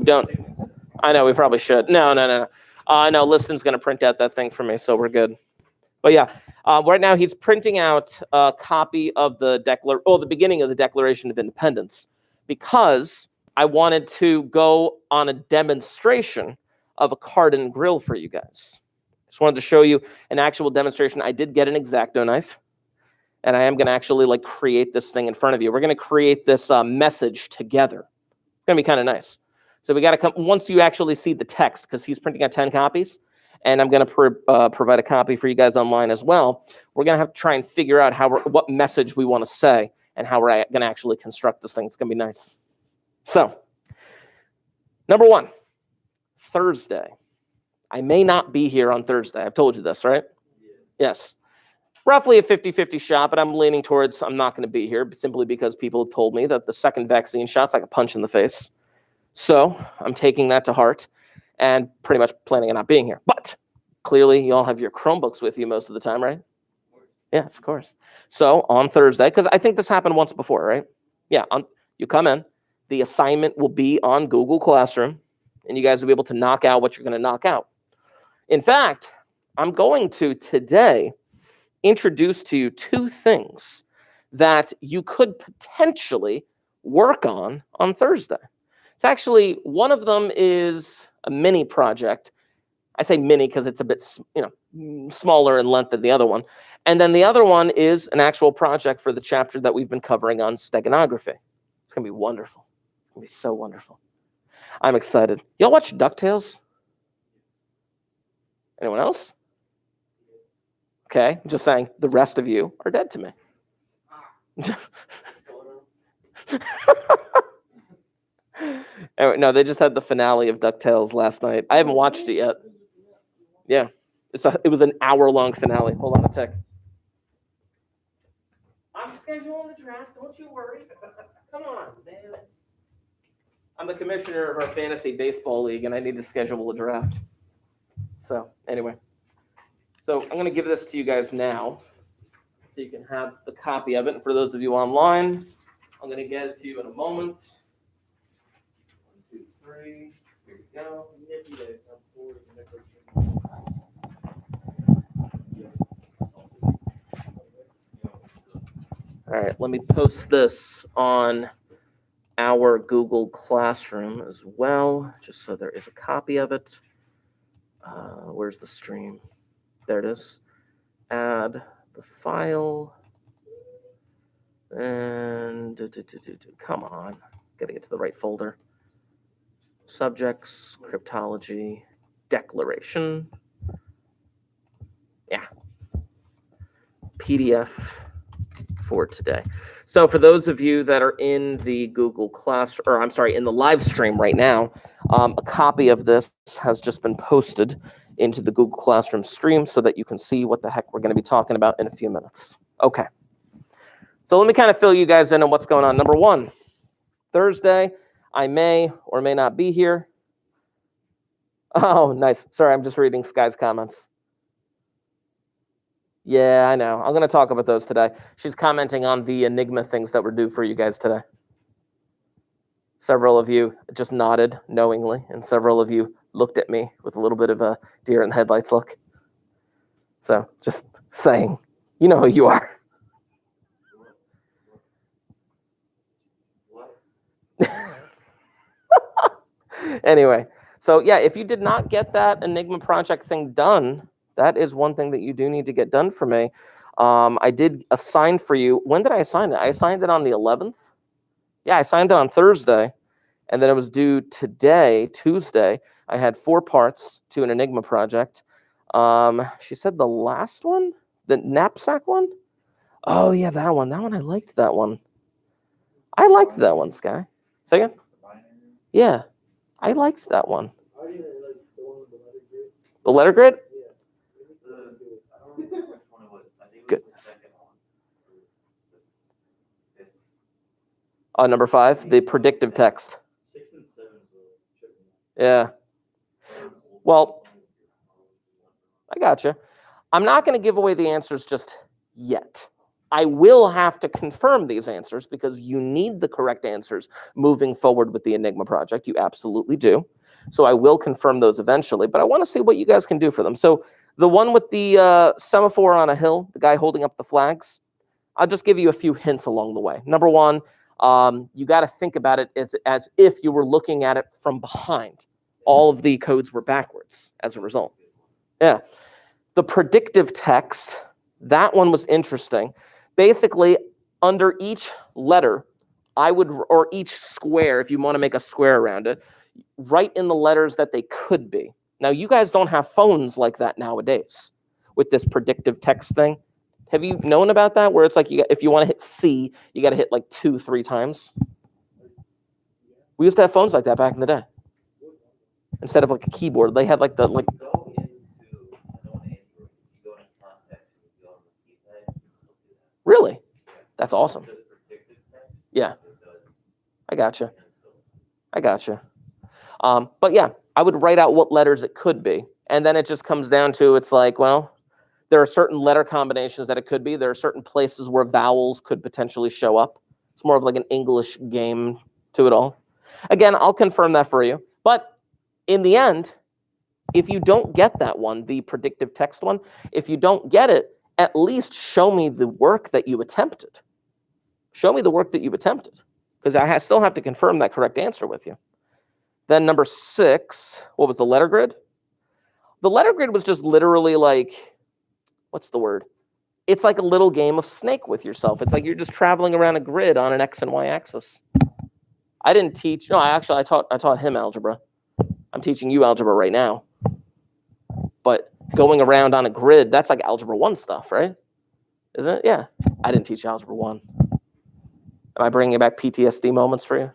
don't. I know, we probably should. No. No, Liston's going to print out that thing for me, so we're good. But yeah, right now he's printing out a copy of the the beginning of the Declaration of Independence, because I wanted to go on a demonstration of a card and grill for you guys. Just wanted to show you an actual demonstration. I did get an X-Acto knife, and I am going to actually like create this thing in front of you. We're going to create this message together. It's going to be kind of nice. So we got to come once you actually see the text, because he's printing out 10 copies. And I'm going to provide a copy for you guys online as well. We're going to have to try and figure out what message we want to say and how we're going to actually construct this thing. It's going to be nice. So, number one, Thursday. I may not be here on Thursday. I've told you this, right? Yeah. Yes. Roughly a 50-50 shot, but I'm leaning towards I'm not going to be here simply because people have told me that the second vaccine shot's like a punch in the face. So I'm taking that to heart and pretty much planning on not being here. But clearly, you all have your Chromebooks with you most of the time, right? Yes, of course. So on Thursday, because I think this happened once before, right? Yeah, you come in. The assignment will be on Google Classroom, and you guys will be able to knock out what you're going to knock out. In fact, I'm going to today introduce to you 2 things that you could potentially work on Thursday. It's actually, one of them is a mini project. I say mini because it's a bit, smaller in length than the other one. And then the other one is an actual project for the chapter that we've been covering on steganography. It's going to be wonderful. It's going to be so wonderful. I'm excited. Y'all watch DuckTales? Anyone else? Okay, just saying, the rest of you are dead to me. Anyway, no, they just had the finale of DuckTales last night. I haven't watched it yet. Yeah, it was an hour-long finale. Hold on a sec. I'm scheduling the draft. Don't you worry. Come on, man. I'm the commissioner of our fantasy baseball league, and I need to schedule a draft. So anyway, I'm going to give this to you guys now, so you can have the copy of it. And for those of you online, I'm going to get it to you in a moment. 1, 2, 3. Here we go. All right, let me post this on our Google Classroom as well, just so there is a copy of it. Where's the stream? There it is. Add the file. And come on, gotta get to the right folder. Subjects, Cryptology, Declaration. Yeah. PDF for today. So for those of you that are in the Google Class, or I'm sorry, in the live stream right now, a copy of this has just been posted into the Google Classroom stream so that you can see what the heck we're going to be talking about in a few minutes. Okay. So let me kind of fill you guys in on what's going on. Number one, Thursday, I may or may not be here. Oh, nice. Sorry, I'm just reading Sky's comments. Yeah, I know. I'm going to talk about those today. She's commenting on the Enigma things that were due for you guys today. Several of you just nodded knowingly, and several of you looked at me with a little bit of a deer in the headlights look. So just saying, you know who you are. Anyway, so yeah, if you did not get that Enigma project thing done, that is one thing that you do need to get done for me. I did assign for you. When did I assign it? I assigned it on the 11th. Yeah, I signed it on Thursday, and then it was due today, Tuesday. I had 4 parts to an Enigma project. She said the last one, the knapsack one. Oh yeah, that one. That one, I liked that one. I liked that one, Sky. Say again? Yeah, I liked that one. The letter grid? Goodness. Number 5, the predictive text. 6 and 7. Yeah. Well, I gotcha. I'm not going to give away the answers just yet. I will have to confirm these answers because you need the correct answers moving forward with the Enigma project. You absolutely do. So I will confirm those eventually, but I want to see what you guys can do for them. So the one with the semaphore on a hill, the guy holding up the flags, I'll just give you a few hints along the way. Number one, you got to think about it as if you were looking at it from behind. All of the codes were backwards as a result. Yeah. The predictive text, that one was interesting. Basically, under each letter, or each square, if you want to make a square around it, write in the letters that they could be. Now, you guys don't have phones like that nowadays with this predictive text thing. Have you known about that? Where it's like, if you want to hit C, you got to hit like 2-3 times. We used to have phones like that back in the day. Instead of like a keyboard, they had like the like. Really? That's awesome. Yeah. I gotcha. But yeah, I would write out what letters it could be. And then it just comes down to, it's like, well, there are certain letter combinations that it could be. There are certain places where vowels could potentially show up. It's more of like an English game to it all. Again, I'll confirm that for you. But in the end, if you don't get that one, the predictive text one, if you don't get it, at least show me the work that you attempted. Show me the work that you've attempted, because I still have to confirm that correct answer with you. Then number 6, what was the letter grid? The letter grid was just literally like, what's the word? It's like a little game of Snake with yourself. It's like you're just traveling around a grid on an X and Y axis. I didn't teach, no, I taught him algebra. I'm teaching you algebra right now. But going around on a grid, that's like algebra 1 stuff, right? Isn't it? Yeah. I didn't teach algebra 1. Am I bringing back PTSD moments for you?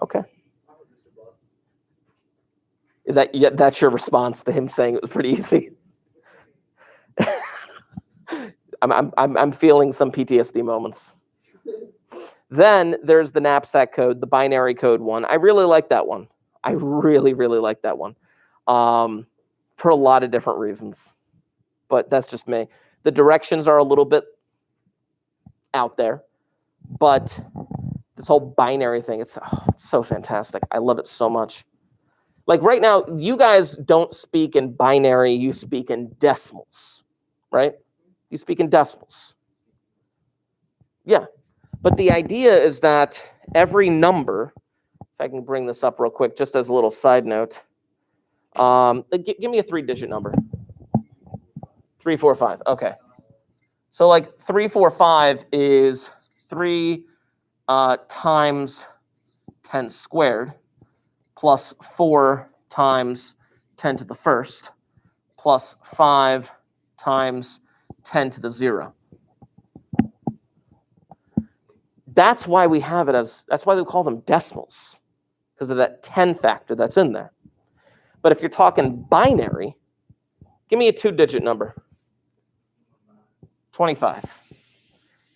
Okay. That's your response to him saying it was pretty easy? I'm feeling some PTSD moments. Then there's the knapsack code, the binary code one. I really like that one. I really, really like that one. For a lot of different reasons. But that's just me. The directions are a little bit out there. But this whole binary thing, it's so fantastic. I love it so much. Like right now, you guys don't speak in binary, you speak in decimals, right? You speak in decimals. Yeah. But the idea is that every number, if I can bring this up real quick, just as a little side note, give me a 3-digit number. 345. Okay. So like 345 is 3 times 10 squared plus 4 times 10 to the first plus 5 times 10 to the 0. That's why we have it that's why they call them decimals, because of that 10 factor that's in there. But if you're talking binary, give me a 2-digit number. 25.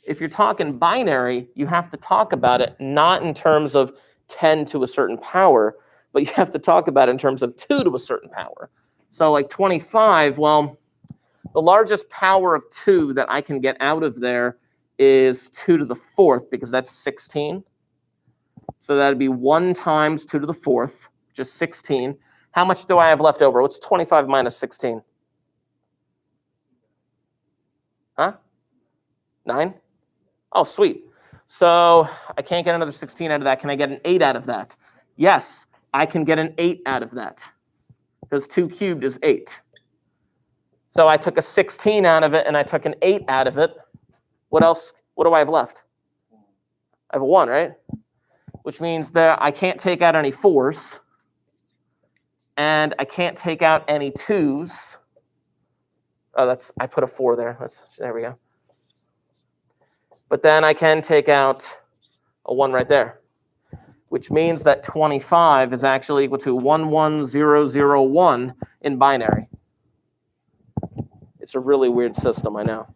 If you're talking binary, you have to talk about it not in terms of 10 to a certain power, but you have to talk about it in terms of 2 to a certain power. So like 25, well, the largest power of 2 that I can get out of there is 2 to the 4th, because that's 16. So that'd be 1 times 2 to the 4th, which is 16. How much do I have left over? What's 25 minus 16? Huh? 9? Oh, sweet. So I can't get another 16 out of that. Can I get an 8 out of that? Yes, I can get an 8 out of that, because 2 cubed is 8. So I took a 16 out of it, and I took an 8 out of it. What else? What do I have left? I have a 1, right? Which means that I can't take out any 4s. And I can't take out any 2s. Oh, I put a 4 there. There we go. But then I can take out a 1 right there, which means that 25 is actually equal to 11001 in binary. It's a really weird system, I know.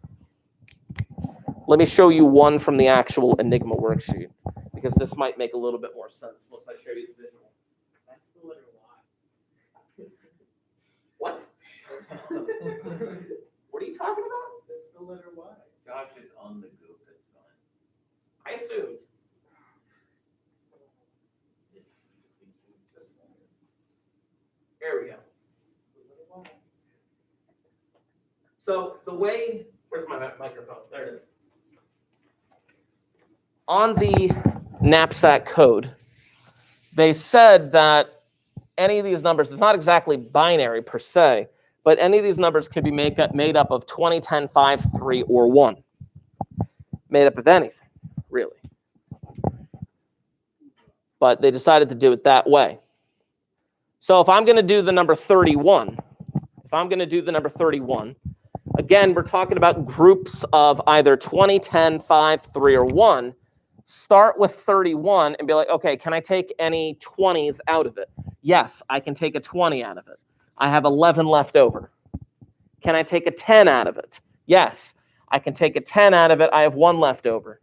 Let me show you one from the actual Enigma worksheet, because this might make a little bit more sense once I show you the visual. That's the letter Y. What? What are you talking about? the letter Y. Josh is on the group. That's fine. I assumed. There we go. So the way, where's my microphone? There it is. On the knapsack code, they said that any of these numbers, it's not exactly binary per se, but any of these numbers could be made up of 20, 10, 5, 3, or 1. Made up of anything, really. But they decided to do it that way. So if I'm going to do the number 31, again, we're talking about groups of either 20, 10, 5, 3, or 1. Start with 31 and be like, okay, can I take any 20s out of it? Yes, I can take a 20 out of it. I have 11 left over. Can I take a 10 out of it? Yes, I can take a 10 out of it. I have 1 left over.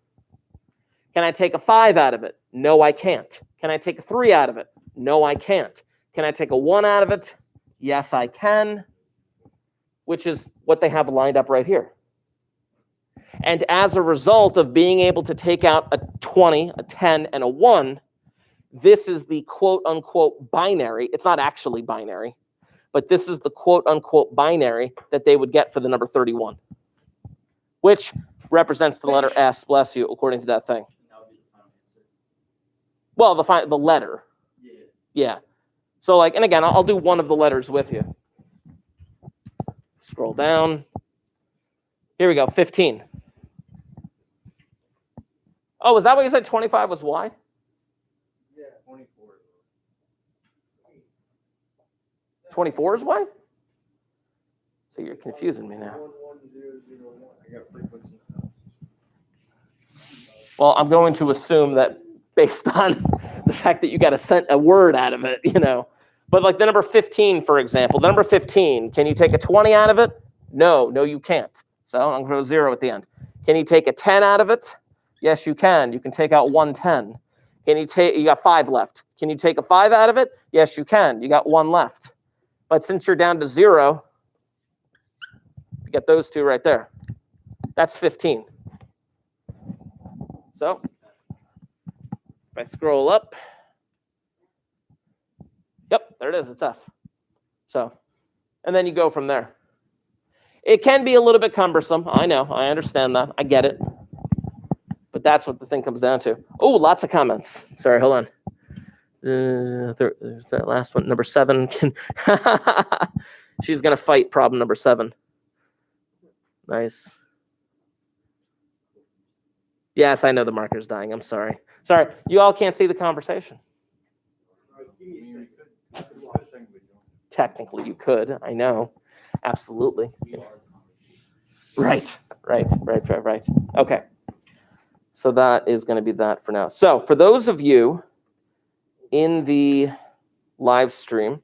Can I take a 5 out of it? No, I can't. Can I take a 3 out of it? No, I can't. Can I take a 1 out of it? Yes, I can, which is what they have lined up right here. And as a result of being able to take out a 20, a 10, and a 1, this is the quote-unquote binary. It's not actually binary, but this is the quote-unquote binary that they would get for the number 31, which represents the letter S, bless you, according to that thing. Well, the letter. Yeah. So like, and again, I'll do one of the letters with you. Scroll down. Here we go, 15. Oh, is that what you said 25 was Y? Yeah, 24. 24 is Y? So you're confusing me now. 11001. I got frequency. Well, I'm going to assume that based on the fact that you got a word out of it, you know. But like the number 15, for example, the number 15, can you take a 20 out of it? No, you can't. So I'm going to throw 0 at the end. Can you take a 10 out of it? Yes, you can. You can take out 110. You got 5 left. Can you take a 5 out of it? Yes, you can. You got 1 left. But since you're down to 0, you get those 2 right there. That's 15. So if I scroll up, yep, there it is. It's F. So, and then you go from there. It can be a little bit cumbersome. I know. I understand that. I get it. But that's what the thing comes down to. Oh, lots of comments. Sorry, hold on. There's that last one, number 7. She's going to fight problem number 7. Nice. Yes, I know the marker's dying. I'm sorry. Sorry, you all can't see the conversation. Technically, you could. I know. Absolutely. Right. Okay. So that is going to be that for now. So for those of you in the live stream,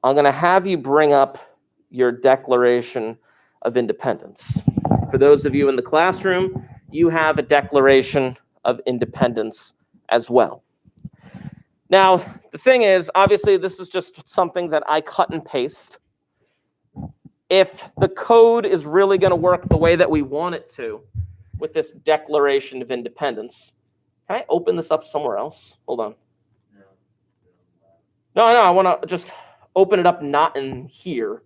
I'm going to have you bring up your Declaration of Independence. For those of you in the classroom, you have a Declaration of Independence as well. Now, the thing is, obviously, this is just something that I cut and paste. If the code is really going to work the way that we want it to with this Declaration of Independence, can I open this up somewhere else? Hold on. No, I want to just open it up not in here.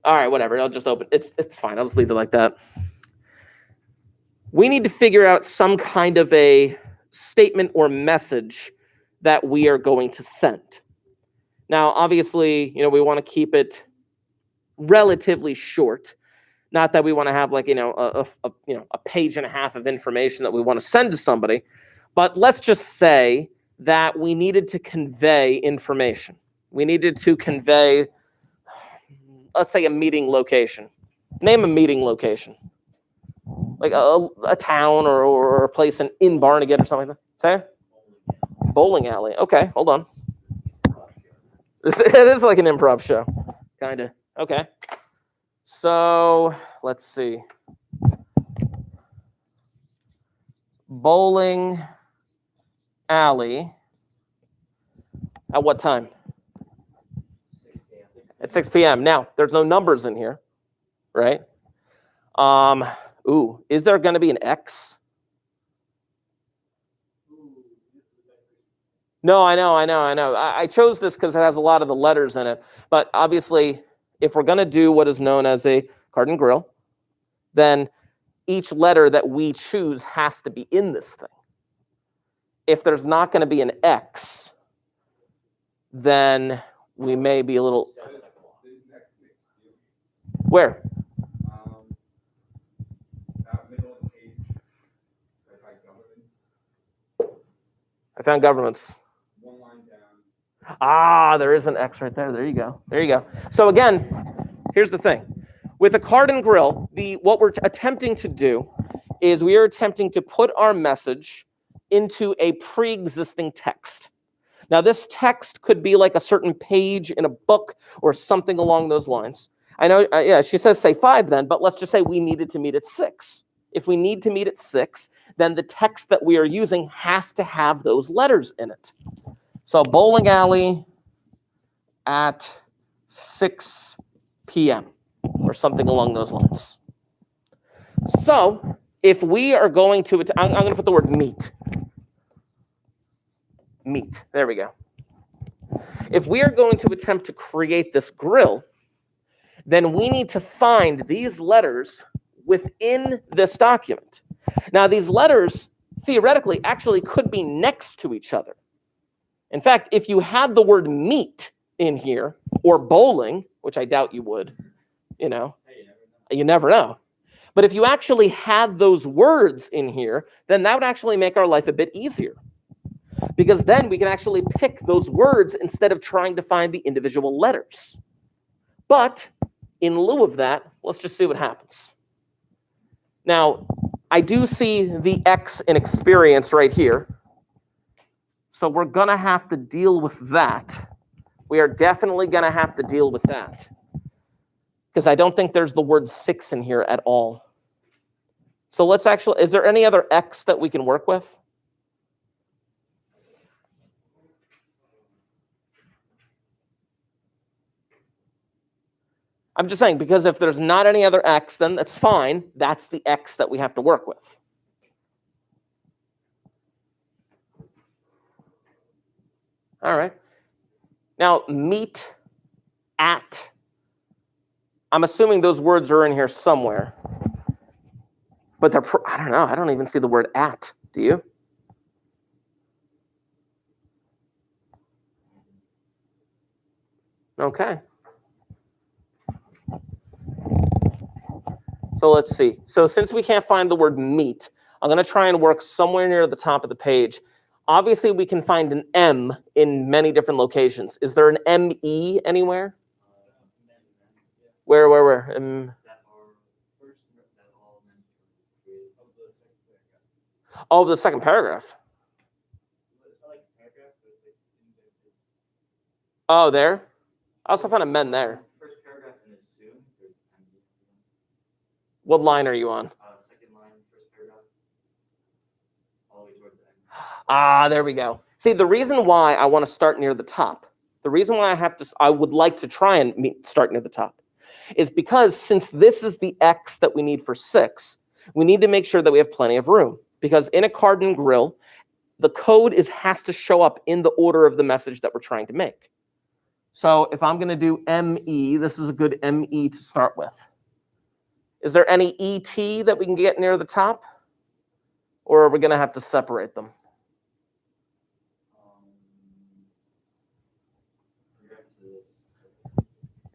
All right, whatever. I'll just open. It's fine. I'll just leave it like that. We need to figure out some kind of a statement or message that we are going to send. Now, obviously, we want to keep it relatively short. Not that we want to have like, a page and a half of information that we want to send to somebody, but let's just say that we needed to convey information. We needed to convey, let's say, a meeting location. Name a meeting location. Like a town or a place in Barnegat or something like that. Say? Bowling alley. Okay, hold on. It is like an improv show. Kind of. Okay. So, let's see. Bowling alley. At what time? At 6 p.m. Now, there's no numbers in here, right? Is there going to be an X? No, I know. I chose this because it has a lot of the letters in it. But obviously, if we're going to do what is known as a card and grill, then each letter that we choose has to be in this thing. If there's not going to be an X, then we may be a little... Where? That middle page, like governments, I found governments. one line down. Ah, there is an X right there. There you go. There you go. So again, here's the thing. With a card and grill, what we're attempting to do is we are attempting to put our message into a pre-existing text. Now, this text could be like a certain page in a book or something along those lines. I know, yeah, she says say 5 then, but let's just say we needed to meet at 6. If we need to meet at 6, then the text that we are using has to have those letters in it. So bowling alley at 6 p.m. or something along those lines. So if we are going to, I'm going to put the word meet. Meet, there we go. If we are going to attempt to create this grill, then we need to find these letters within this document. Now, these letters, theoretically, actually could be next to each other. In fact, if you had the word meet in here, or bowling, which I doubt you would, you never know. But if you actually had those words in here, then that would actually make our life a bit easier. Because then we can actually pick those words instead of trying to find the individual letters. But in lieu of that, let's just see what happens. Now, I do see the X in experience right here. So we're going to have to deal with that. We are definitely going to have to deal with that. Because I don't think there's the word 6 in here at all. So let's actually, is there any other X that we can work with? I'm just saying, because if there's not any other X, then that's fine. That's the X that we have to work with. All right. Now, meet at. I'm assuming those words are in here somewhere. But they're, I don't know. I don't even see the word at. Do you? Okay. So let's see. So since we can't find the word meet, I'm going to try and work somewhere near the top of the page. Obviously, we can find an M in many different locations. Is there an M-E anywhere? Where? Oh, the second paragraph. Oh, there? I also found a men there. First paragraph in assume there's M. What line are you on? Second line, first paragraph. All the way towards the end. Ah, there we go. See, the reason why I want to start near the top, the reason why I would like to try and start near the top, is because since this is the X that we need for 6, we need to make sure that we have plenty of room. Because in a card and grill, the code has to show up in the order of the message that we're trying to make. So if I'm going to do ME, this is a good ME to start with. Is there any ET that we can get near the top? Or are we going to have to separate them?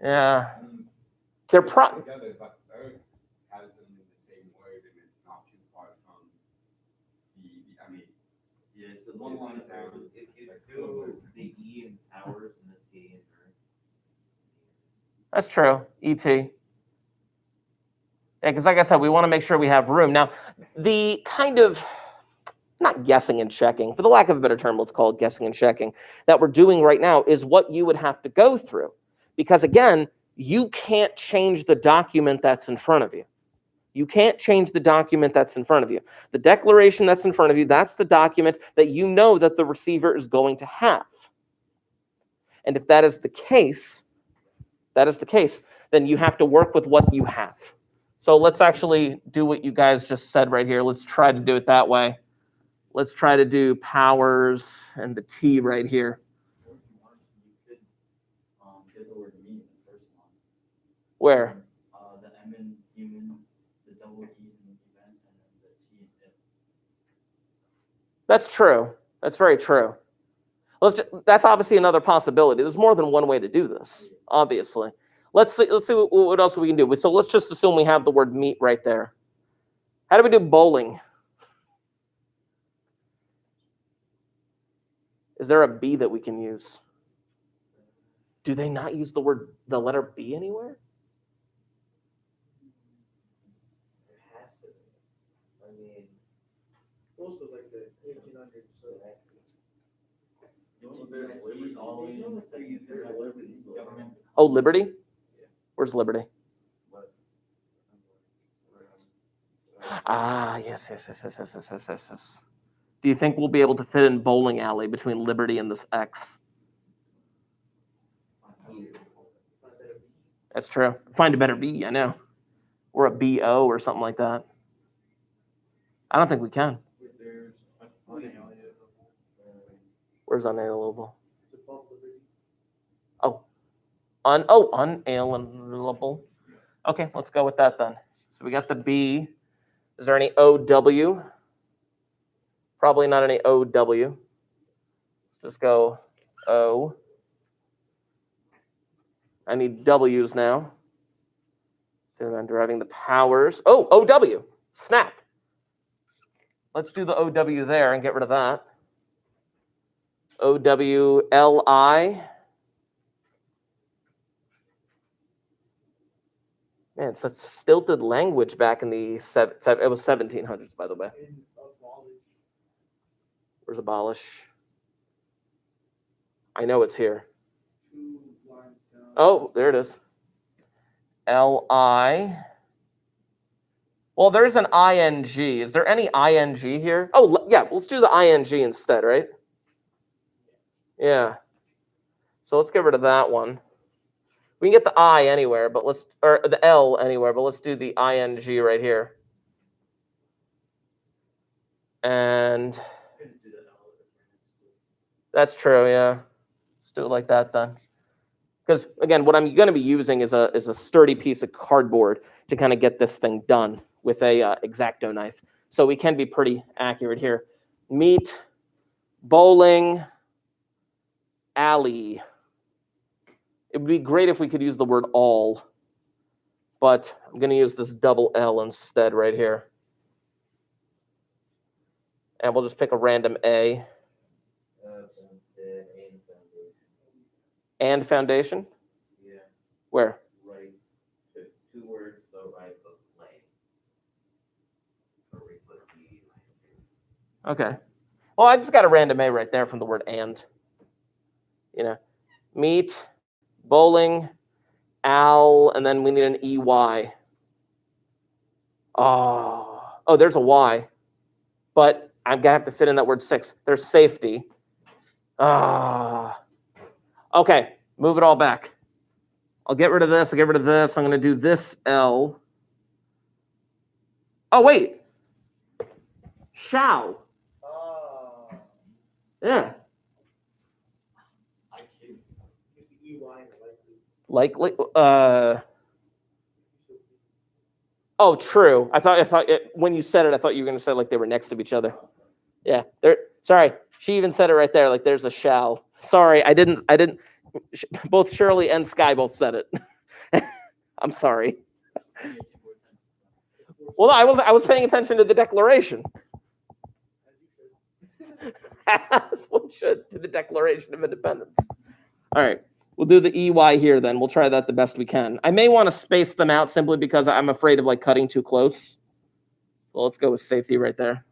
Yeah. They're Together, but Earth has them in the same word, and it's not too far from I mean, Yeah, it's the one line down. If you do the E in towers and the T in Earth. That's true. ET. Yeah, because like I said, we want to make sure we have room. Now, the kind of, not guessing and checking, for the lack of a better term, let's call it guessing and checking, that we're doing right now is what you would have to go through. Because again, you can't change the document that's in front of you. You can't change the document that's in front of you. The declaration that's in front of you, that's the document that you know that the receiver is going to have. And if that is the case, then you have to work with what you have. So let's actually do what you guys just said right here. Let's try to do it that way. Let's try to do powers and the T right here. Or if you want to, you could get the word meat in the first one. Where? The M in human, the double E's in events, and then the T in it. That's true. That's very true. That's obviously another possibility. There's more than one way to do this, obviously. Let's see what else we can do. So let's just assume we have the word meat right there. How do we do bowling? Is there a B that we can use? Do they not use the letter B anywhere? There has to be. I mean, most of like the 1800s. So The only USC is all the way in the second, third government. Oh, Liberty? Where's Liberty? Ah, yes. Do you think we'll be able to fit in bowling alley between Liberty and this X? That's true. Find a better B, I know. Or a BO or something like that. I don't think we can. Where's unalienable? Oh, unalienable. Okay, let's go with that then. So we got the B. Is there any OW? Probably not any OW. Just go O. I need W's now. So I'm deriving the powers. Oh, OW. Snap. Let's do the OW there and get rid of that. OWLI. Man, it's such stilted language back in the it was 1700s, by the way. Where's abolish? I know it's here. Oh, there it is. LI. Well, there's an ING. Is there any ING here? Oh, yeah, let's do the ING instead, right? Yeah. So let's get rid of that one. We can get the I anywhere, but or the L anywhere, but let's do the ING right here. And that's true, yeah. Let's do it like that then. Because again, what I'm going to be using is a sturdy piece of cardboard to kind of get this thing done with a X-Acto knife. So we can be pretty accurate here. Meat, bowling, alley. It would be great if we could use the word all, but I'm going to use this double L instead right here. And we'll just pick a random A. And foundation? Yeah. Where? Right. So 2 words, the right of play. Or we put the Okay. Well, I just got a random A right there from the word and. You know, meat, bowling, al, and then we need an EY. Oh, there's a Y. But I'm going to have to fit in that word 6. There's safety. Okay, move it all back. I'll get rid of this. I'll get rid of this. I'm going to do this L. Oh, wait. Shall. Yeah. Likely. Oh, true. I thought when you said it, I thought you were going to say like they were next to each other. Yeah. Sorry. She even said it right there. Like there's a shall. Sorry, I didn't. Both Shirley and Sky both said it. I'm sorry. Well, no, I was paying attention to the declaration. As one should, to the Declaration of Independence. All right. We'll do the EY here then. We'll try that the best we can. I may want to space them out simply because I'm afraid of like cutting too close. Well, let's go with safety right there.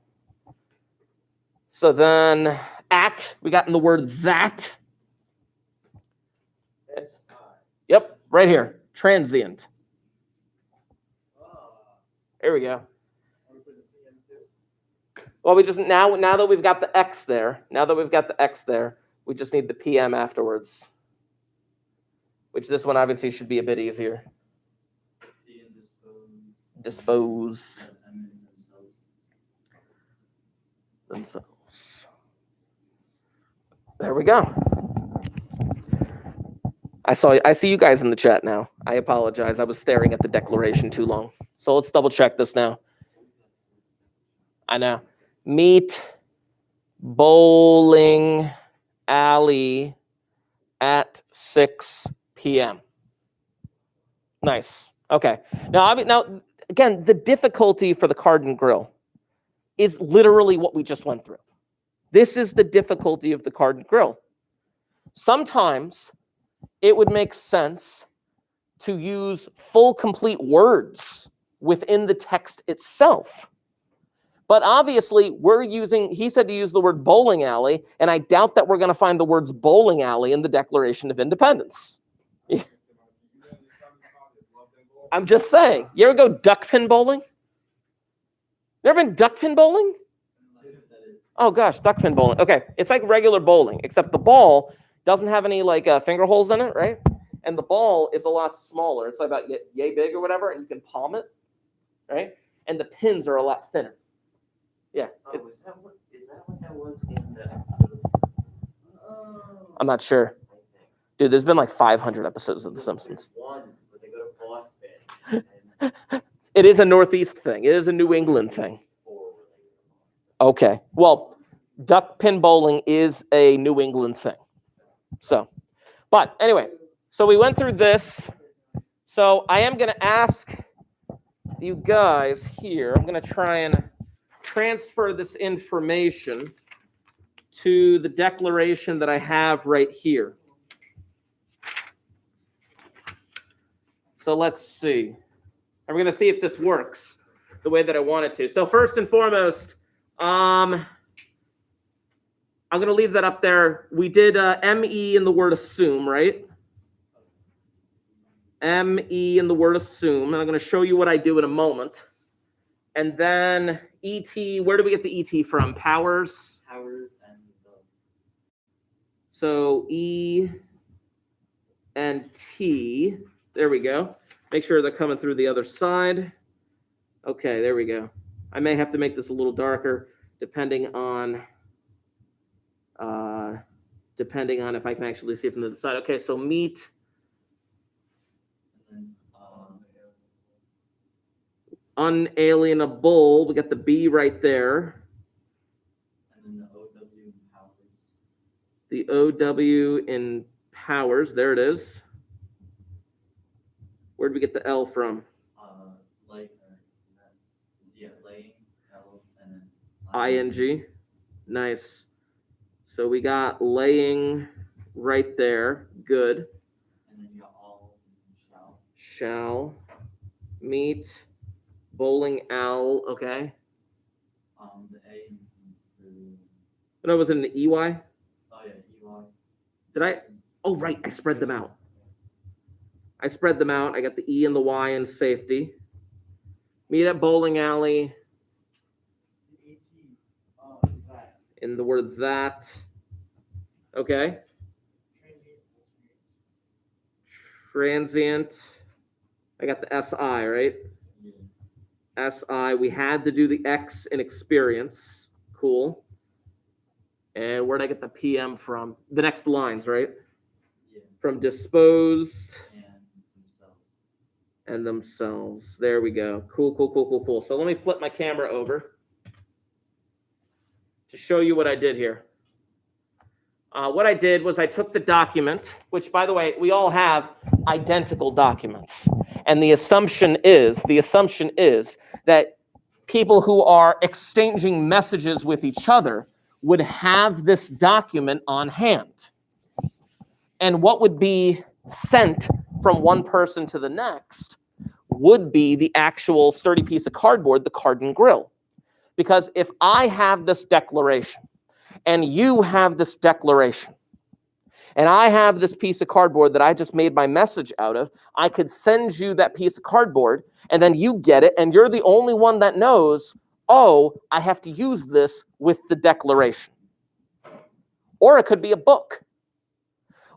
So then at, we got in the word that. Yep, right here. Transient. There we go. Well, we just now that we've got the X there, we just need the PM afterwards. Which this one obviously should be a bit easier. Disposed themselves. There we go. I see you guys in the chat now. I apologize. I was staring at the declaration too long. So let's double check this now. I know. Meet bowling alley at 6 p.m. Nice. Okay. Now again, the difficulty for the card and grill is literally what we just went through. This is the difficulty of the card and grill. Sometimes it would make sense to use full, complete words within the text itself. But obviously, he said to use the word bowling alley, and I doubt that we're going to find the words bowling alley in the Declaration of Independence. I'm just saying. You ever go duck pin bowling? You ever been duck pin bowling? Oh gosh, duck pin bowling. Okay, it's like regular bowling, except the ball doesn't have any finger holes in it, right? And the ball is a lot smaller. It's about yay big or whatever, and you can palm it, right? And the pins are a lot thinner. Yeah. Oh, is that what that was in the I'm not sure. Dude, there's been like 500 episodes of The Simpsons. One, but they go to Boston. And It is a Northeast thing. It is a New England thing. Okay. Well, duck pin bowling is a New England thing. So, but anyway, so we went through this. So I am going to ask you guys here, I'm going to try and transfer this information to the declaration that I have right here. So let's see. And we're going to see if this works the way that I want it to. So first and foremost, I'm going to leave that up there. We did ME in the word assume, right? ME in the word assume. And I'm going to show you what I do in a moment. And then ET, where do we get the ET from? Powers? Powers and So E and T. There we go. Make sure they're coming through the other side. Okay, there we go. I may have to make this a little darker depending on if I can actually see it from the other side. Okay, so meet then unalienable. We got the B right there. and then the OW in Powers. The OW in powers. There it is. Where'd we get the L from? Laying, L, and then ING. Nice. So we got laying right there. Good. And then you got all shall. Shall meet bowling L. Okay. The A and No, was it an EY? oh yeah, EY. Did I? Oh, right. I spread them out. I got the E and the Y in safety. Meet at bowling alley. In the word that. Okay. Transient. I got the SI, right? SI. We had to do the X in experience. Cool. And where'd I get the PM from? The next lines, right? Yeah. From disposed And themselves. and themselves. There we go. Cool. So let me flip my camera over to show you what I did here. What I did was I took the document, which, by the way, we all have identical documents. And the assumption is that people who are exchanging messages with each other would have this document on hand. And what would be sent from one person to the next would be the actual sturdy piece of cardboard, the card and grill. Because if I have this declaration and you have this declaration and I have this piece of cardboard that I just made my message out of, I could send you that piece of cardboard and then you get it and you're the only one that knows, oh, I have to use this with the declaration. Or it could be a book.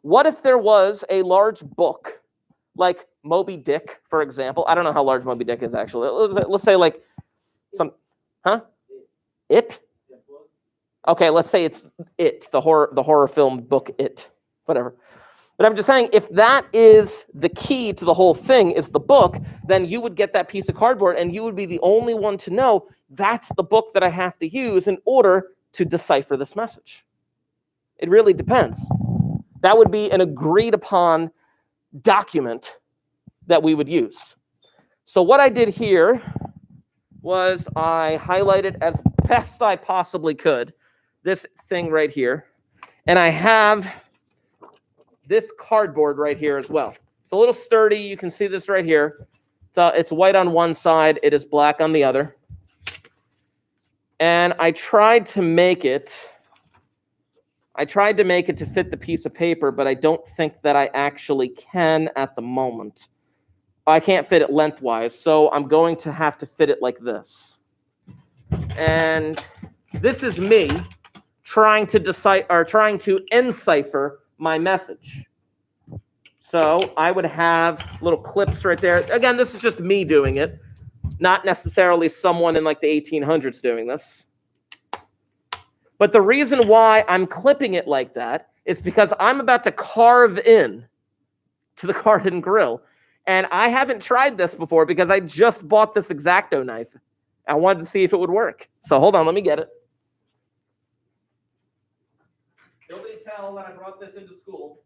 What if there was a large book like Moby Dick, for example. I don't know how large Moby Dick is actually. Let's say like some, huh? It? Okay, let's say it's It, the horror film book It, whatever. But I'm just saying, if that is the key to the whole thing, is the book, then you would get that piece of cardboard and you would be the only one to know that's the book that I have to use in order to decipher this message. It really depends. That would be an agreed upon document that we would use. So what I did here was I highlighted as best I possibly could this thing right here. And I have this cardboard right here as well. It's a little sturdy. You can see this right here. It's white on one side. It is black on the other. And I tried to make it to fit the piece of paper, but I don't think that I actually can at the moment. I can't fit it lengthwise, so I'm going to have to fit it like this. And this is me trying to encipher my message. So I would have little clips right there. Again, this is just me doing it, not necessarily someone in like the 1800s doing this. But the reason why I'm clipping it like that is because I'm about to carve in to the garden grill. And I haven't tried this before because I just bought this X-Acto knife. I wanted to see if it would work. So hold on, let me get it. Nobody tell that I brought this into school.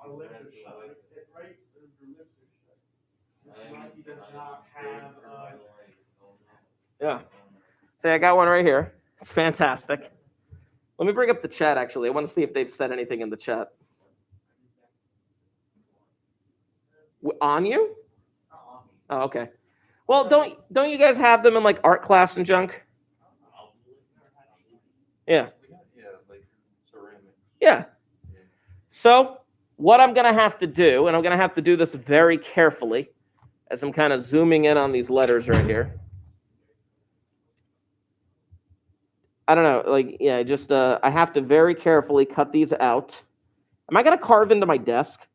Our lips are shut, right? Your lips are shut. He does not have. Yeah. See, I got one right here. It's fantastic. Let me bring up the chat, actually. I want to see if they've said anything in the chat. On you? Oh, okay. Well, don't you guys have them in like art class and junk? Yeah. Yeah. So what I'm going to have to do, and I'm going to have to do this very carefully as I'm kind of zooming in on these letters right here. I don't know, like, yeah, just, I have to very carefully cut these out. Am I going to carve into my desk?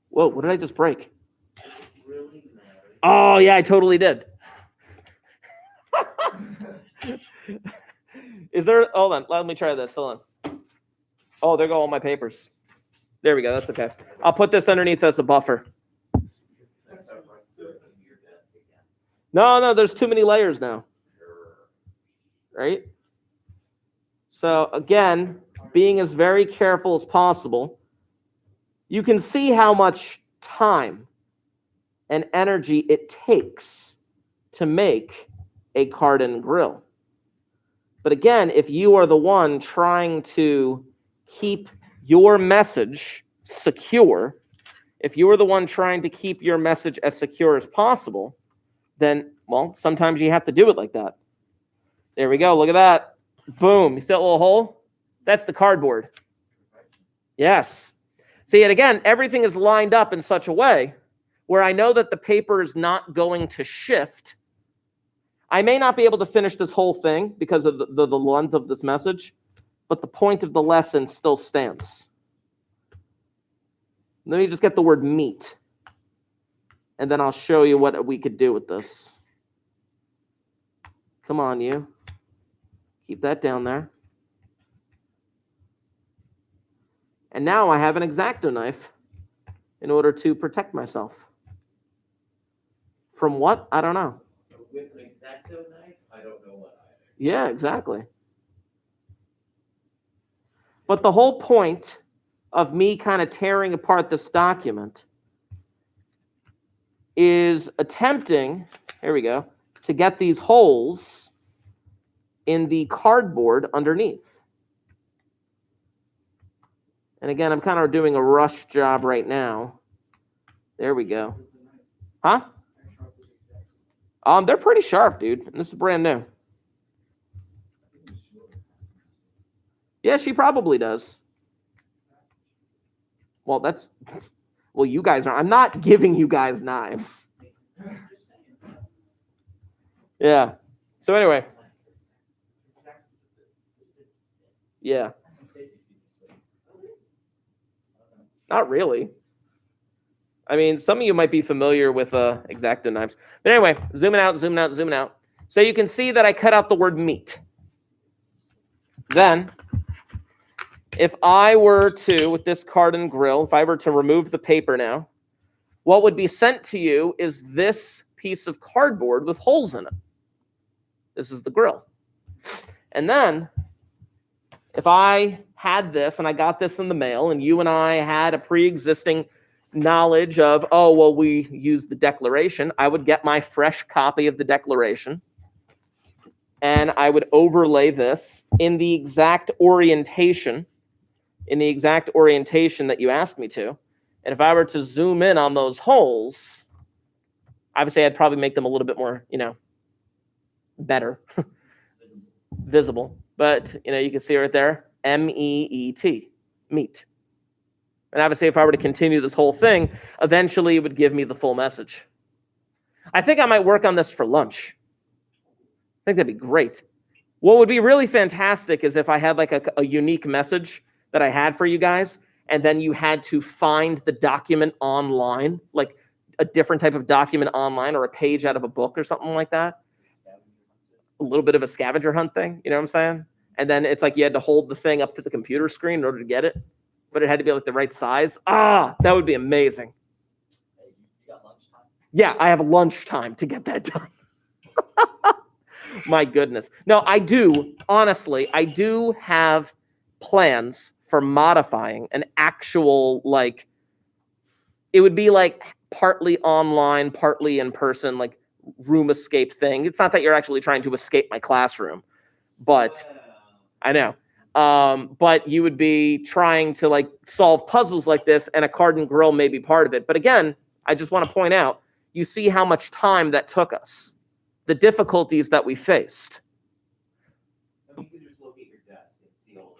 Whoa, what did I just break? Oh, yeah, I totally did. Is there, hold on, let me try this, hold on. Oh, there go all my papers. There we go, that's okay. I'll put this underneath as a buffer. No, there's too many layers now. Right? So again, being as very careful as possible, you can see how much time and energy it takes to make a garden grill. But again, if you are the one trying to keep your message secure, if you are the one trying to keep your message as secure as possible, then, well, sometimes you have to do it like that. There we go. Look at that. Boom. You see that little hole? That's the cardboard. Yes. See, and again, everything is lined up in such a way where I know that the paper is not going to shift. I may not be able to finish this whole thing because of the length of this message, but the point of the lesson still stands. Let me just get the word meat, and then I'll show you what we could do with this. Come on, you. Keep that down there. And now I have an X-Acto knife in order to protect myself. From what? I don't know. With an X-Acto knife, I don't know what either. Yeah, exactly. But the whole point of me kind of tearing apart this document is attempting, here we go, to get these holes in the cardboard underneath. And again, I'm kind of doing a rush job right now. There we go. Huh? They're pretty sharp, dude. And this is brand new. Yeah, she probably does. Well, you guys are. I'm not giving you guys knives. Yeah. So anyway. Yeah. Not really. I mean, some of you might be familiar with X-Acto knives. But anyway, zooming out, zooming out, zooming out. So you can see that I cut out the word meat. Then, if I were to, with this card and grill, if I were to remove the paper now, what would be sent to you is this piece of cardboard with holes in it. This is the grill. And then, if I had this and I got this in the mail and you and I had a pre-existing knowledge of, oh, well, we use the Declaration, I would get my fresh copy of the Declaration and I would overlay this in the exact orientation, that you asked me to. And if I were to zoom in on those holes, obviously I'd probably make them a little bit more, better, visible. But, you can see right there, M-E-E-T, meat. And obviously, if I were to continue this whole thing, eventually it would give me the full message. I think I might work on this for lunch. I think that'd be great. What would be really fantastic is if I had like a unique message that I had for you guys, and then you had to find the document online, like a different type of document online or a page out of a book or something like that. A little bit of a scavenger hunt thing, you know what I'm saying? And then it's like you had to hold the thing up to the computer screen in order to get it, but it had to be like the right size. That would be amazing. Hey, you got lunchtime? Yeah, I have lunchtime to get that done. My goodness. No, I do, honestly, I do have plans for modifying an actual, like, it would be like partly online, partly in person, like room escape thing. It's not that you're actually trying to escape my classroom, but I know. But you would be trying to like solve puzzles like this, and a card and grill may be part of it. But again, I just want to point out, you see how much time that took us, the difficulties that we faced. You can just look at your desk and see all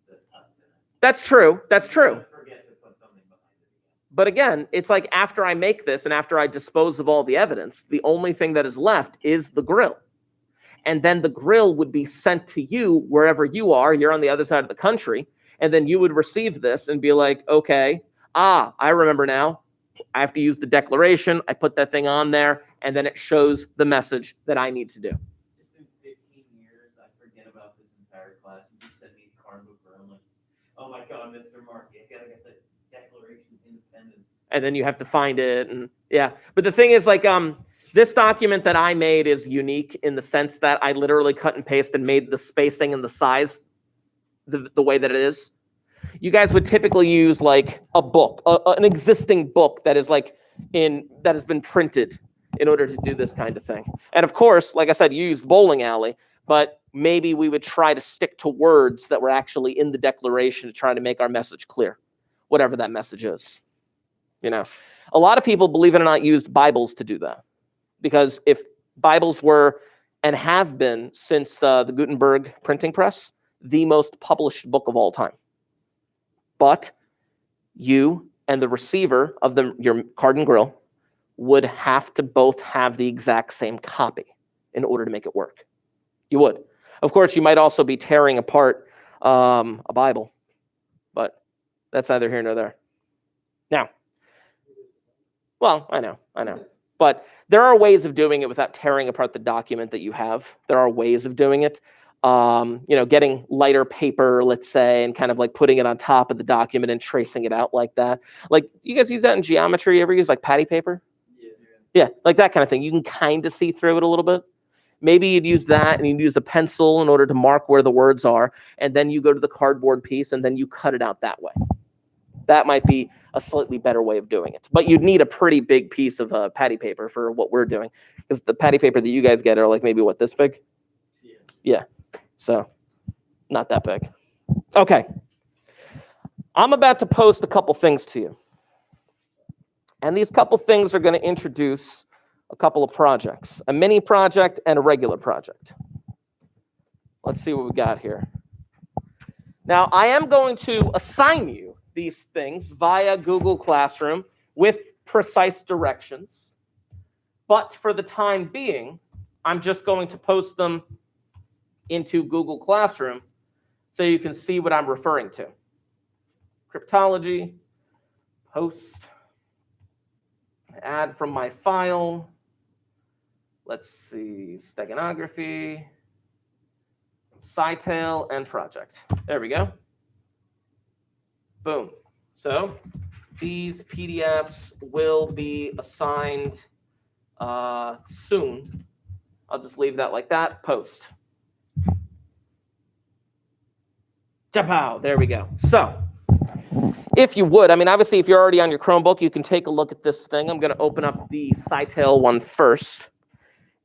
the tucks in it. That's true. That's true. Don't forget to put something behind it again. But again, it's like after I make this and after I dispose of all the evidence, the only thing that is left is the grill. And then the grill would be sent to you wherever you are. You're on the other side of the country. And then you would receive this and be like, okay, I remember now. I have to use the Declaration. I put that thing on there, and then it shows the message that I need to do. Just in 15 years, I forget about this entire class. You just sent me a card book where I'm like, oh my God, Mr. Mark, I gotta get the Declaration of Independence. And then you have to find it. And yeah. But the thing is, like, this document that I made is unique in the sense that I literally cut and paste and made the spacing and the size the way that it is. You guys would typically use like a book, an existing book that is like that has been printed in order to do this kind of thing. And of course, like I said, you used bowling alley, but maybe we would try to stick to words that were actually in the Declaration to try to make our message clear, whatever that message is. A lot of people, believe it or not, used Bibles to do that. Because if Bibles were and have been since the Gutenberg printing press, the most published book of all time. But you and the receiver of your card and grill would have to both have the exact same copy in order to make it work. You would. Of course, you might also be tearing apart a Bible, but that's neither here nor there. Now, well, I know. But there are ways of doing it without tearing apart the document that you have. There are ways of doing it. Getting lighter paper, let's say, and kind of like putting it on top of the document and tracing it out like that. Like, you guys use that in geometry? You ever use like patty paper? Yeah, like that kind of thing. You can kind of see through it a little bit. Maybe you'd use that and you'd use a pencil in order to mark where the words are. And then you go to the cardboard piece and then you cut it out that way. That might be a slightly better way of doing it. But you'd need a pretty big piece of patty paper for what we're doing. Because the patty paper that you guys get are like maybe what, this big? Yeah. So not that big. Okay. I'm about to post a couple things to you. And these couple things are going to introduce a couple of projects, a mini project and a regular project. Let's see what we got here. Now, I am going to assign you these things via Google Classroom with precise directions. But for the time being, I'm just going to post them into Google Classroom so you can see what I'm referring to. Cryptology, Post. Add from my file. Let's see, Steganography, SciTail, and project. There we go. Boom. So these PDFs will be assigned soon. I'll just leave that like that. Post. Chapow. There we go. So if you would, I mean, obviously, if you're already on your Chromebook, you can take a look at this thing. I'm going to open up the SciTail one first.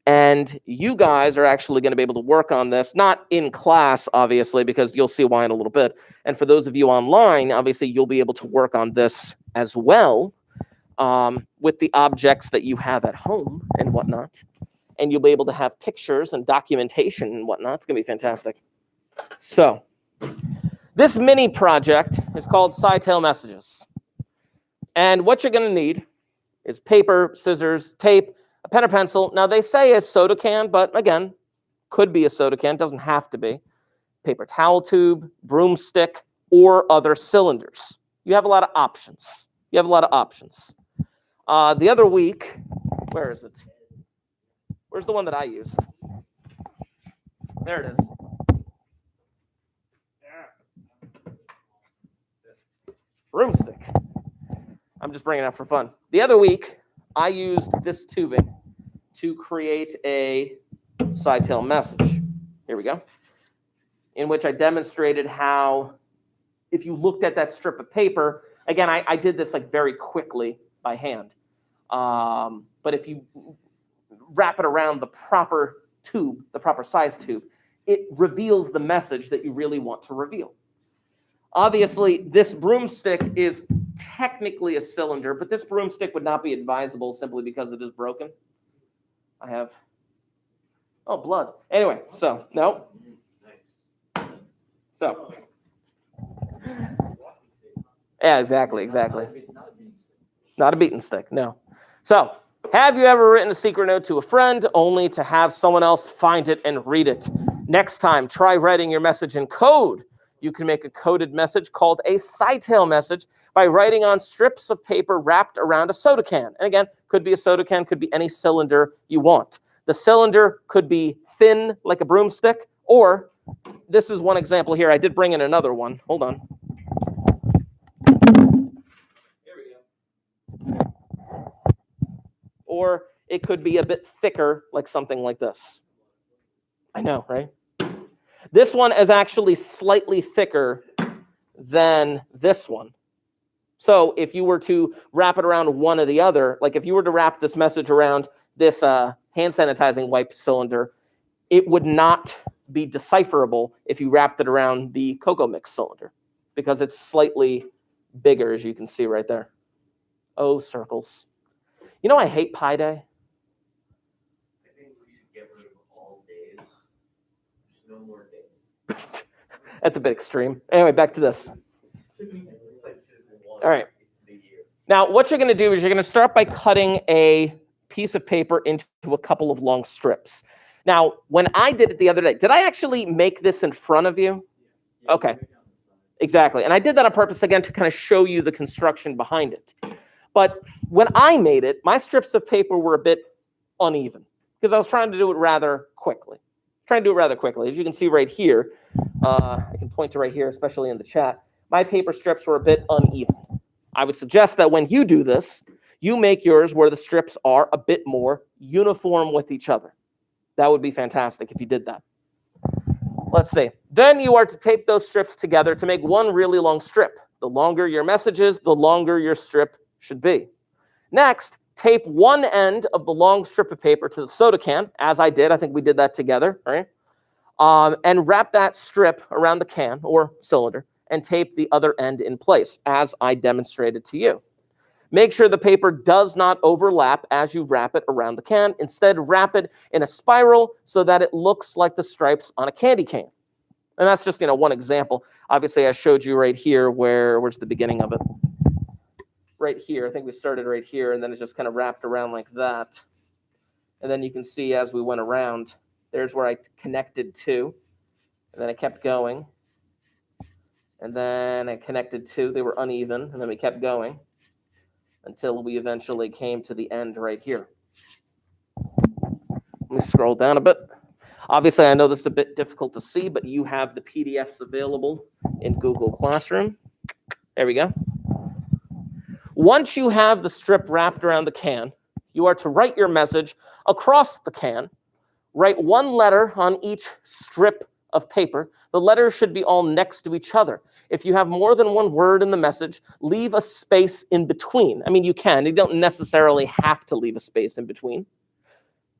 And you guys are actually going to be able to work on this, not in class, obviously, because you'll see why in a little bit. And for those of you online, obviously, you'll be able to work on this as well with the objects that you have at home and whatnot. And you'll be able to have pictures and documentation and whatnot. It's going to be fantastic. So this mini project is called SciTail Messages. And what you're going to need is paper, scissors, tape, a pen or pencil. Now, they say a soda can, but again, could be a soda can, doesn't have to be. Paper towel tube, broomstick, or other cylinders. You have a lot of options. The other week, where is it? Where's the one that I used? There it is. Broomstick. I'm just bringing it up for fun. The other week, I used this tubing to create a SciTail message. Here we go. In which I demonstrated how, if you looked at that strip of paper, again, I did this like very quickly by hand. But if you wrap it around the proper tube, the proper size tube, it reveals the message that you really want to reveal. Obviously, this broomstick is technically a cylinder, but this broomstick would not be advisable simply because it is broken. I have, oh, blood. Anyway, so, no. So, yeah, exactly. Not a beaten stick, no. So, have you ever written a secret note to a friend only to have someone else find it and read it? Next time, try writing your message in code. You can make a coded message called a SciTail message by writing on strips of paper wrapped around a soda can. And again, could be a soda can, could be any cylinder you want. The cylinder could be thin like a broomstick, or this is one example here. I did bring in another one. Hold on. Here we go. Or it could be a bit thicker, like something like this. I know, right? This one is actually slightly thicker than this one. So if you were to wrap it around one or the other, like if you were to wrap this message around this hand sanitizing wipe cylinder, it would not be decipherable if you wrapped it around the cocoa mix cylinder because it's slightly bigger, as you can see right there. Oh, circles. You know, I hate Pi Day. I think we should get rid of all days. There's no more days. That's a bit extreme. Anyway, back to this. All right. Now, what you're going to do is you're going to start by cutting a piece of paper into a couple of long strips. Now, when I did it the other day, did I actually make this in front of you? Okay. Exactly. And I did that on purpose, again, to kind of show you the construction behind it. But when I made it, my strips of paper were a bit uneven because I was trying to do it rather quickly. As you can see right here, I can point to right here, especially in the chat, my paper strips were a bit uneven. I would suggest that when you do this, you make yours where the strips are a bit more uniform with each other. That would be fantastic if you did that. Let's see. Then you are to tape those strips together to make one really long strip. The longer your message is, the longer your strip should be. Next, tape one end of the long strip of paper to the soda can, as I did. I think we did that together, right? And wrap that strip around the can or cylinder and tape the other end in place, as I demonstrated to you. Make sure the paper does not overlap as you wrap it around the can. Instead, wrap it in a spiral so that it looks like the stripes on a candy cane. And that's just, one example. Obviously, I showed you right here where's the beginning of it. Right here. I think we started right here, and then it just kind of wrapped around like that. And then you can see as we went around, there's where I connected to. And then I kept going. And then I connected to. They were uneven, and then we kept going. until we eventually came to the end right here. Let me scroll down a bit. Obviously, I know this is a bit difficult to see, but you have the PDFs available in Google Classroom. There we go. Once you have the strip wrapped around the can, you are to write your message across the can. Write one letter on each strip of paper. The letters should be all next to each other. If you have more than one word in the message, leave a space in between. I mean, you can. You don't necessarily have to leave a space in between.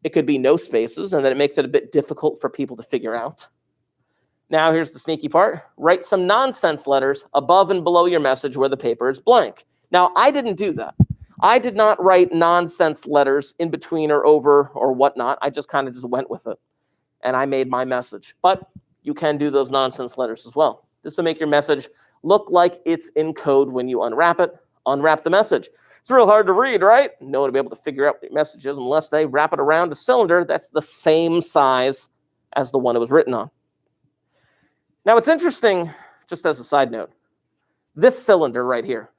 It could be no spaces, and then it makes it a bit difficult for people to figure out. Now, here's the sneaky part. Write some nonsense letters above and below your message where the paper is blank. Now, I didn't do that. I did not write nonsense letters in between or over or whatnot. I just kind of just went with it, and I made my message. But you can do those nonsense letters as well. This will make your message look like it's in code when you unwrap it. Unwrap the message. It's real hard to read, right? No one will be able to figure out what your message is unless they wrap it around a cylinder that's the same size as the one it was written on. Now, it's interesting, just as a side note, this cylinder right here,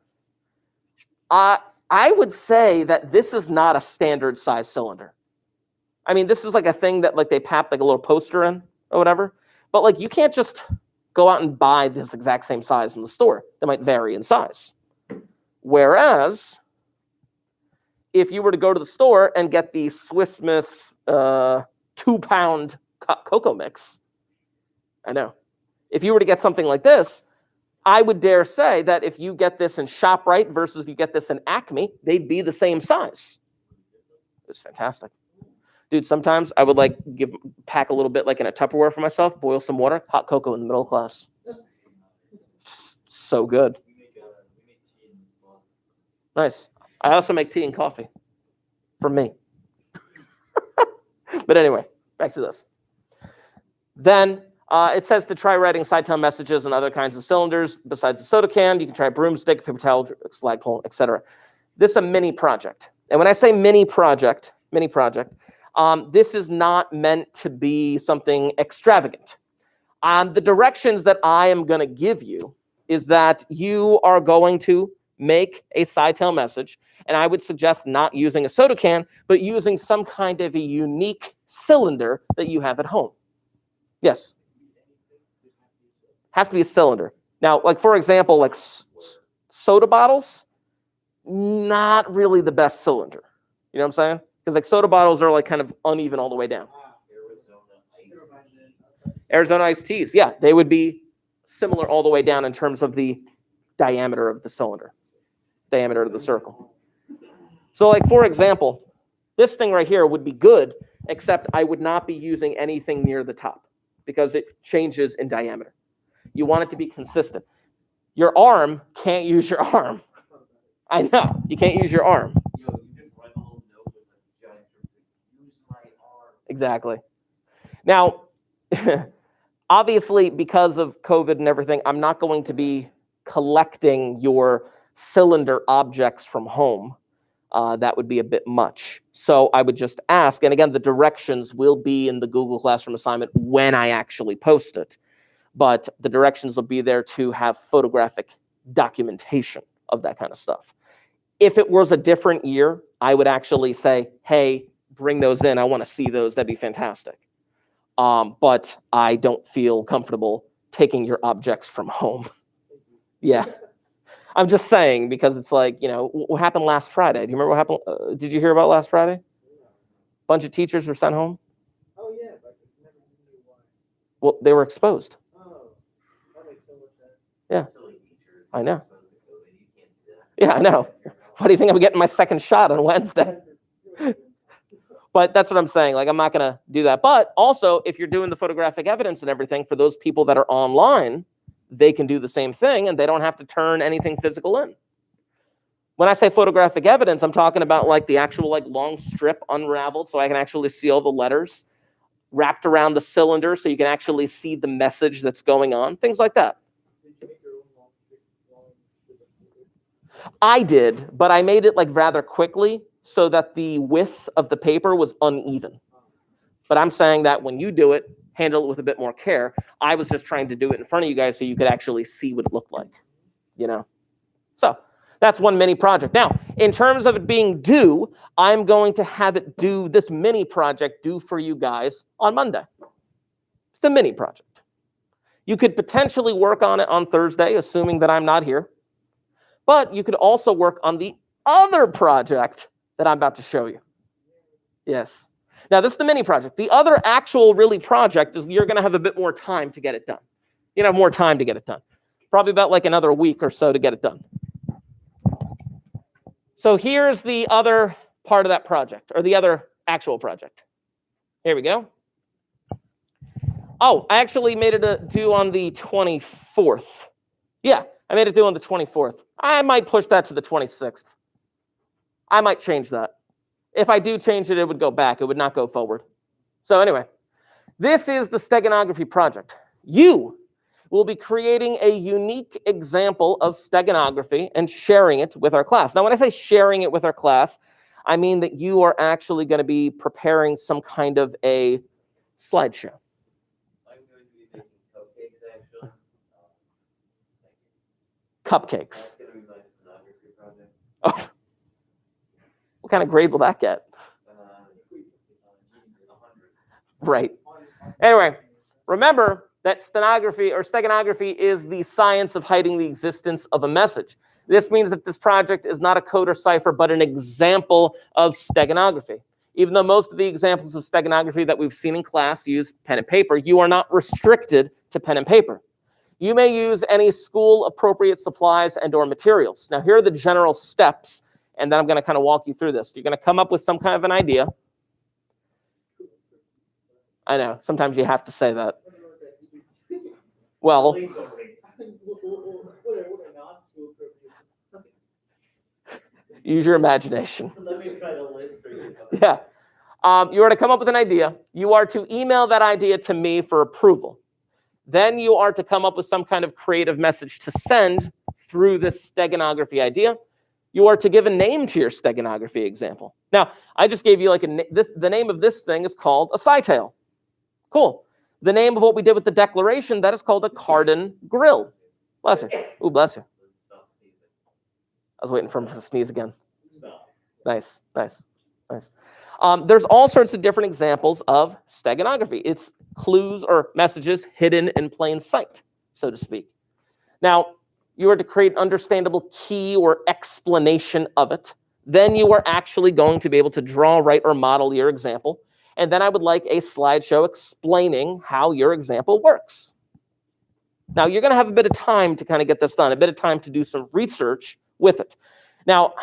I would say that this is not a standard size cylinder. I mean, this is like a thing that like they pap like a little poster in or whatever, but like you can't just go out and buy this exact same size in the store. They might vary in size. Whereas, if you were to go to the store and get the Swiss Miss 2-pound cocoa mix, I know. If you were to get something like this, I would dare say that if you get this in ShopRite versus you get this in Acme, they'd be the same size. It's fantastic. Dude, sometimes I would like pack a little bit like in a Tupperware for myself, boil some water, hot cocoa in the middle of class. So good. Nice. I also make tea and coffee for me. But anyway, back to this. Then it says to try writing side-tone messages and other kinds of cylinders besides the soda can. You can try a broomstick, paper towel, flagpole, etc. This is a mini project. And when I say mini project, this is not meant to be something extravagant. The directions that I am going to give you is that you are going to make a side-tone message, and I would suggest not using a soda can, but using some kind of a unique cylinder that you have at home. Yes? Has to be a cylinder. Now, like for example, like soda bottles, not really the best cylinder. You know what I'm saying? Because like soda bottles are like kind of uneven all the way down. Arizona iced teas, yeah, they would be similar all the way down in terms of the diameter of the cylinder, diameter of the circle. So like for example, this thing right here would be good, except I would not be using anything near the top because it changes in diameter. You want it to be consistent. Your arm can't use your arm. I know, you can't use your arm. Yo, you just write a little note with a giant use my arm. Exactly. Now, obviously, because of COVID and everything, I'm not going to be collecting your cylinder objects from home. That would be a bit much. So I would just ask, and again, the directions will be in the Google Classroom assignment when I actually post it. But the directions will be there to have photographic documentation of that kind of stuff. If it was a different year, I would actually say, hey, bring those in. I want to see those. That'd be fantastic. But I don't feel comfortable taking your objects from home. Yeah. I'm just saying, because it's like, you know, what happened last Friday? Do you remember what happened? Did you hear about last Friday? Bunch of teachers were sent home. Oh, yeah, but I never knew why. Well, they were exposed. Oh, that makes so much sense. Yeah. Silly teachers. I know. You can't do that. Yeah, I know. Why do you think I'm getting my second shot on Wednesday? But that's what I'm saying. Like, I'm not going to do that. But also, if you're doing the photographic evidence and everything, for those people that are online, they can do the same thing, and they don't have to turn anything physical in. When I say photographic evidence, I'm talking about like the actual like long strip unraveled so I can actually see all the letters wrapped around the cylinder so you can actually see the message that's going on, things like that. Did you make your own long strip? I did, but I made it like rather quickly so that the width of the paper was uneven. But I'm saying that when you do it, handle it with a bit more care. I was just trying to do it in front of you guys so you could actually see what it looked like, you know? So That's one mini project. Now, in terms of it being due, I'm going to have it do this mini project due for you guys on Monday. It's a mini project. You could potentially work on it on Thursday, assuming that I'm not here. But you could also work on the other project that I'm about to show you. Yes. Now, this is the mini project. The other actual really project is you're going to have a bit more time to get it done. You're going to have more time to get it done. Probably about like another week or so to get it done. So here's the other part of that project, or the other actual project. Here we go. Oh, I actually made it due on the 24th. Yeah, I made it due on the 24th. I might push that to the 26th. I might change that. If I do change it, it would go back. It would not go forward. So anyway, this is the Steganography project. You will be creating a unique example of steganography and sharing it with our class. Now, when I say sharing it with our class, I mean that you are actually going to be preparing some kind of a slideshow. I'm going to be making cupcakes, actually. Cupcakes. That's going to be my stenography project. Oh. What kind of grade will that get? 100. Right. Anyway, remember that steganography is the science of hiding the existence of a message. This means that this project is not a code or cipher, but an example of steganography. Even though most of the examples of steganography that we've seen in class use pen and paper, you are not restricted to pen and paper. You may use any school-appropriate supplies and or materials. Now, here are the general steps, and then I'm going to kind of walk you through this. You're going to come up with some kind of an idea. I know, sometimes you have to say that. Well, use your imagination. Let me try to list for you. Yeah. You are to come up with an idea. You are to email that idea to me for approval. Then you are to come up with some kind of creative message to send through this steganography idea. You are to give a name to your steganography example. Now, I just gave you like the name of this thing is called a SciTale. Cool. The name of what we did with the declaration, that is called a Cardan grill. Bless you. Ooh, bless you. I was waiting for him to sneeze again. Nice, nice, nice. There's all sorts of different examples of steganography. It's clues or messages hidden in plain sight, so to speak. Now, you are to create an understandable key or explanation of it. Then you are actually going to be able to draw, write, or model your example. And then I would like a slideshow explaining how your example works. Now, you're going to have a bit of time to kind of get this done, a bit of time to do some research with it. Now,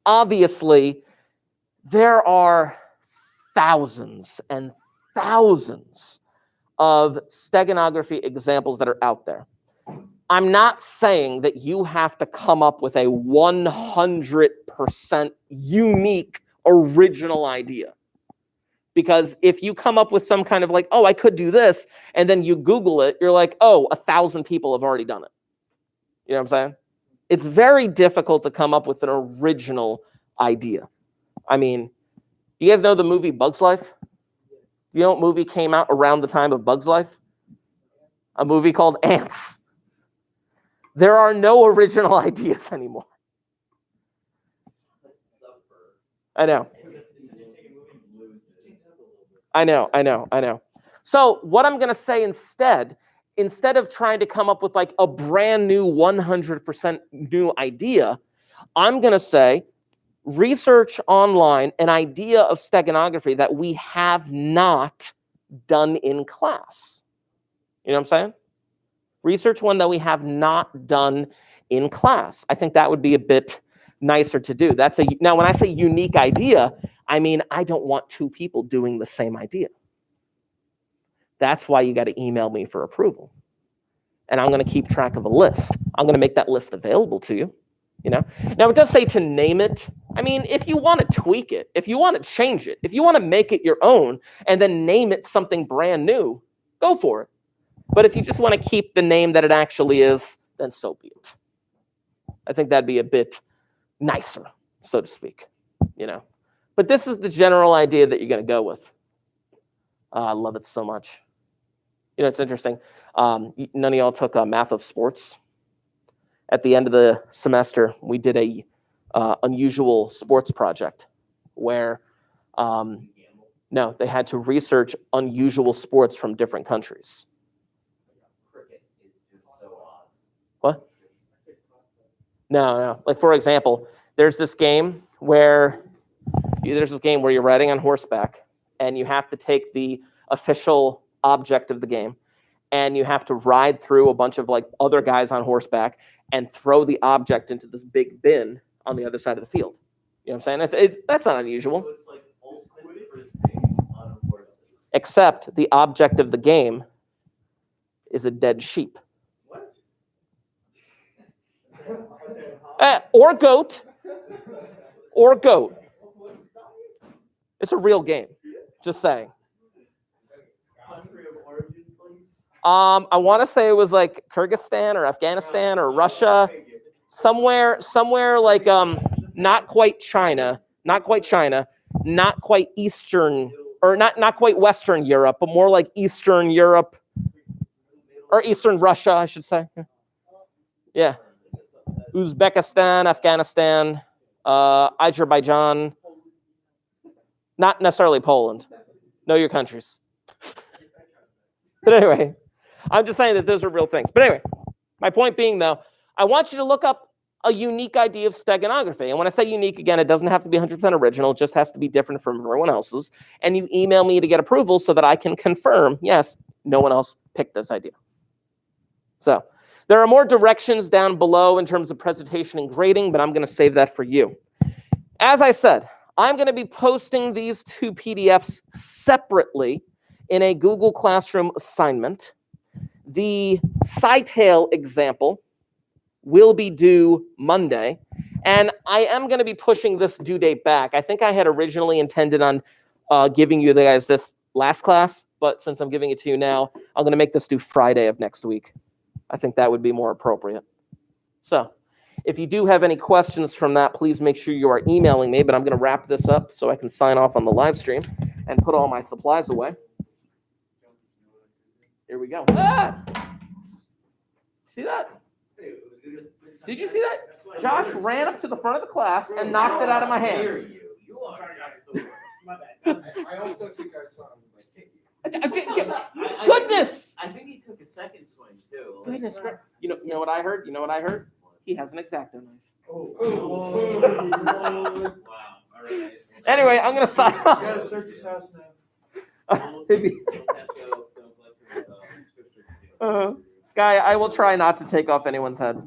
obviously, there are thousands and thousands of steganography examples that are out there. I'm not saying that you have to come up with a 100% unique, original idea. Because if you come up with some kind of like, oh, I could do this, and then you Google it, you're like, oh, 1,000 people have already done it. You know what I'm saying? It's very difficult to come up with an original idea. I mean, you guys know the movie Bug's Life? Do you know what movie came out around the time of Bug's Life? A movie called Ants. There are no original ideas anymore. I know. I know. So what I'm going to say instead of trying to come up with like a brand new 100% new idea, I'm going to say research online an idea of steganography that we have not done in class. You know what I'm saying? Research one that we have not done in class. I think that would be a bit nicer to do. Now, when I say unique idea, I mean, I don't want two people doing the same idea. That's why you got to email me for approval. And I'm going to keep track of a list. I'm going to make that list available to you. You know? Now, it does say to name it. I mean, if you want to tweak it, if you want to change it, if you want to make it your own and then name it something brand new, go for it. But if you just want to keep the name that it actually is, then so be it. I think that'd be a bit nicer, so to speak, you know. But this is the general idea that you're going to go with. I love it so much. You know, it's interesting. None of y'all took math of sports. at the end of the semester, we did a unusual sports project where no, they had to research unusual sports from different countries. Cricket is just so odd. What? No. Like, for example, there's this game where you're riding on horseback, and you have to take the official object of the game, and you have to ride through a bunch of like other guys on horseback and throw the object into this big bin on the other side of the field. You know what I'm saying? That's not unusual. So it's like ultimate frisbee on a horse. Except the object of the game is a dead sheep. What? Or goat. Or goat. It's a real game. Just saying. Country of origin, please. I want to say it was like Kyrgyzstan or Afghanistan or Russia. Somewhere like not quite China, not quite Eastern, or not quite Western Europe, but more like Eastern Europe or Eastern Russia, I should say. Yeah. Uzbekistan, Afghanistan, Azerbaijan. Not necessarily Poland. Know your countries. But anyway, I'm just saying that those are real things. But anyway, my point being, though, I want you to look up a unique idea of steganography. And when I say unique, again, it doesn't have to be 100% original. It just has to be different from everyone else's. And you email me to get approval so that I can confirm, yes, no one else picked this idea. So there are more directions down below in terms of presentation and grading, but I'm going to save that for you. As I said, I'm going to be posting these two PDFs separately in a Google Classroom assignment. The SciTale example will be due Monday, and I am going to be pushing this due date back. I think I had originally intended on giving you guys this last class, but since I'm giving it to you now, I'm going to make this due Friday of next week. I think that would be more appropriate. So if you do have any questions from that, please make sure you are emailing me, but I'm going to wrap this up so I can sign off on the live stream and put all my supplies away. Here we go. Ah! See that? Did you see that? Josh ran up to the front of the class and knocked it out of my hands. You are. My bad. I also think I saw him like, Goodness! I think he took a second swing too. Goodness. You know what I heard? You know what I heard? He has an X-Acto knife. Oh. Wow. All right. Anyway, I'm going to sign You off. gotta search his house now. Sky, I will try not to take off anyone's head.